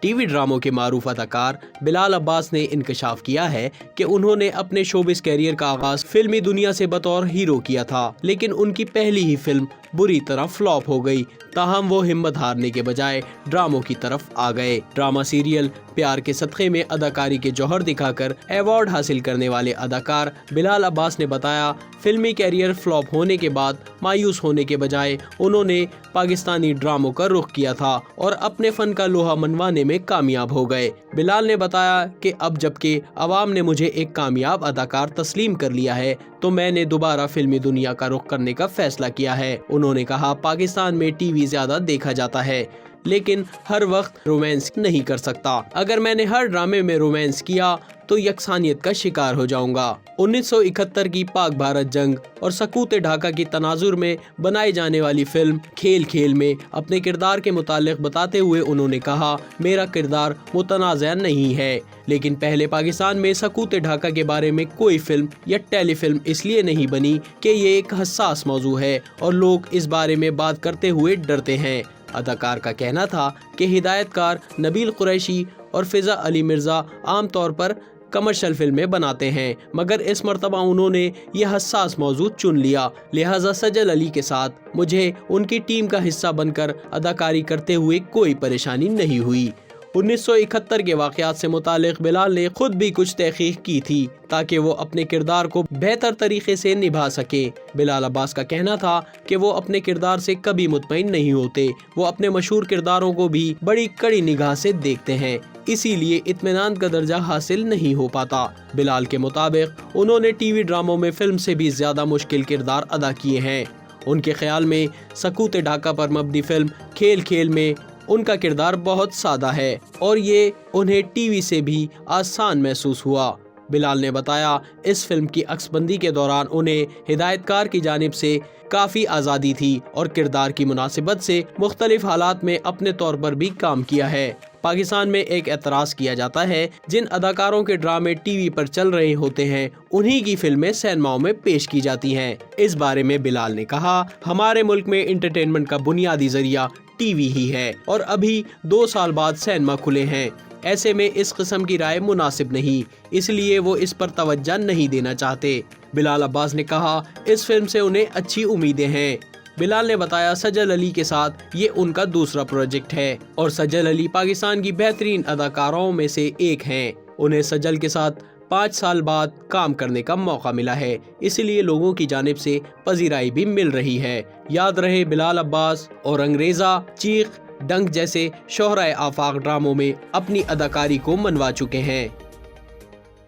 T V ڈراموں کے معروف اداکار بلال عباس نے انکشاف کیا ہے کہ انہوں نے اپنے شوبز کیریئر کا آغاز فلمی دنیا سے بطور ہیرو کیا تھا، لیکن ان کی پہلی ہی فلم بری طرح فلاپ ہو گئی۔ تاہم وہ ہمت ہارنے کے بجائے ڈراموں کی طرف آ گئے۔ ڈرامہ سیریل پیار کے صدقے میں اداکاری کے جوہر دکھا کر ایوارڈ حاصل کرنے والے اداکار بلال عباس نے بتایا، فلمی کیریئر فلاپ ہونے کے بعد مایوس ہونے کے بجائے انہوں نے پاکستانی ڈراموں کا رخ کیا تھا اور اپنے فن کا لوہا منوانے میں کامیاب ہو گئے۔ بلال نے بتایا کہ اب جبکہ عوام نے مجھے ایک کامیاب اداکار تسلیم کر لیا ہے تو میں نے دوبارہ فلمی دنیا کا رخ کرنے کا فیصلہ کیا ہے۔ انہوں نے کہا، پاکستان میں ٹی وی زیادہ دیکھا جاتا ہے لیکن ہر وقت رومانس نہیں کر سکتا۔ اگر میں نے ہر ڈرامے میں رومانس کیا تو یکسانیت کا شکار ہو جاؤں گا۔ 1971 کی پاک بھارت جنگ اور سقوط ڈھاکہ کی تناظر میں بنائی جانے والی فلم کھیل کھیل میں اپنے کردار کے متعلق بتاتے ہوئے انہوں نے کہا، میرا کردار متنازع نہیں ہے، لیکن پہلے پاکستان میں سقوط ڈھاکہ کے بارے میں کوئی فلم یا ٹیلی فلم اس لیے نہیں بنی کہ یہ ایک حساس موضوع ہے اور لوگ اس بارے میں بات کرتے ہوئے ڈرتے ہیں۔ اداکار کا کہنا تھا کہ ہدایت کار نبیل قریشی اور فضا علی مرزا عام طور پر کمرشل فلمیں بناتے ہیں، مگر اس مرتبہ انہوں نے یہ حساس موضوع چن لیا، لہٰذا سجل علی کے ساتھ مجھے ان کی ٹیم کا حصہ بن کر اداکاری کرتے ہوئے کوئی پریشانی نہیں ہوئی۔ 1971 کے واقعات سے متعلق بلال نے خود بھی کچھ تحقیق کی تھی تاکہ وہ اپنے کردار کو بہتر طریقے سے نبھا سکے۔ بلال عباس کا کہنا تھا کہ وہ اپنے کردار سے کبھی مطمئن نہیں ہوتے، وہ اپنے مشہور کرداروں کو بھی بڑی کڑی نگاہ سے دیکھتے ہیں، اسی لیے اطمینان کا درجہ حاصل نہیں ہو پاتا۔ بلال کے مطابق انہوں نے ٹی وی ڈراموں میں فلم سے بھی زیادہ مشکل کردار ادا کیے ہیں۔ ان کے خیال میں سقوط ڈھاکہ پر مبنی فلم کھیل کھیل میں ان کا کردار بہت سادہ ہے اور یہ انہیں ٹی وی سے بھی آسان محسوس ہوا۔ بلال نے بتایا، اس فلم کی عکس بندی کے دوران انہیں ہدایت کار کی جانب سے کافی آزادی تھی اور کردار کی مناسبت سے مختلف حالات میں اپنے طور پر بھی کام کیا ہے۔ پاکستان میں ایک اعتراض کیا جاتا ہے، جن اداکاروں کے ڈرامے ٹی وی پر چل رہے ہوتے ہیں انہی کی فلمیں سینماؤں میں پیش کی جاتی ہیں۔ اس بارے میں بلال نے کہا، ہمارے ملک میں انٹرٹینمنٹ کا بنیادی ذریعہ ٹی وی ہی ہے اور ابھی 2 سال بعد سینما کھلے ہیں، ایسے میں اس قسم کی رائے مناسب نہیں، اس لیے وہ اس پر توجہ نہیں دینا چاہتے۔ بلال عباس نے کہا، اس فلم سے انہیں اچھی امیدیں ہیں۔ بلال نے بتایا، سجل علی کے ساتھ یہ ان کا دوسرا پروجیکٹ ہے اور سجل علی پاکستان کی بہترین اداکاروں میں سے ایک ہیں۔ انہیں سجل کے ساتھ 5 سال بعد کام کرنے کا موقع ملا ہے، اس لیے لوگوں کی جانب سے پذیرائی بھی مل رہی ہے۔ یاد رہے، بلال عباس اور انگریزا، چیخ، ڈنک جیسے شہرائے آفاق ڈراموں میں اپنی اداکاری کو منوا چکے ہیں۔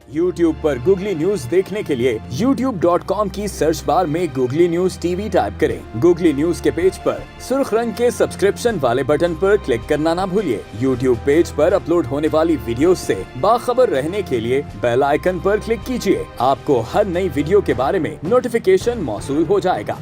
YouTube پر گوگلی نیوز دیکھنے کے لیے youtube.com کی سرچ بار میں googly news T V type کریں۔ گوگلی نیوز کے پیج پر سرخ رنگ کے سبسکرپشن والے بٹن پر کلک کرنا نہ بھولیے۔ YouTube پیج پر اپلوڈ ہونے والی ویڈیوز سے باخبر رہنے کے لیے بیل آئیکن پر کلک کیجیے۔ آپ کو ہر نئی ویڈیو کے بارے میں نوٹیفیکیشن موصول ہو جائے گا۔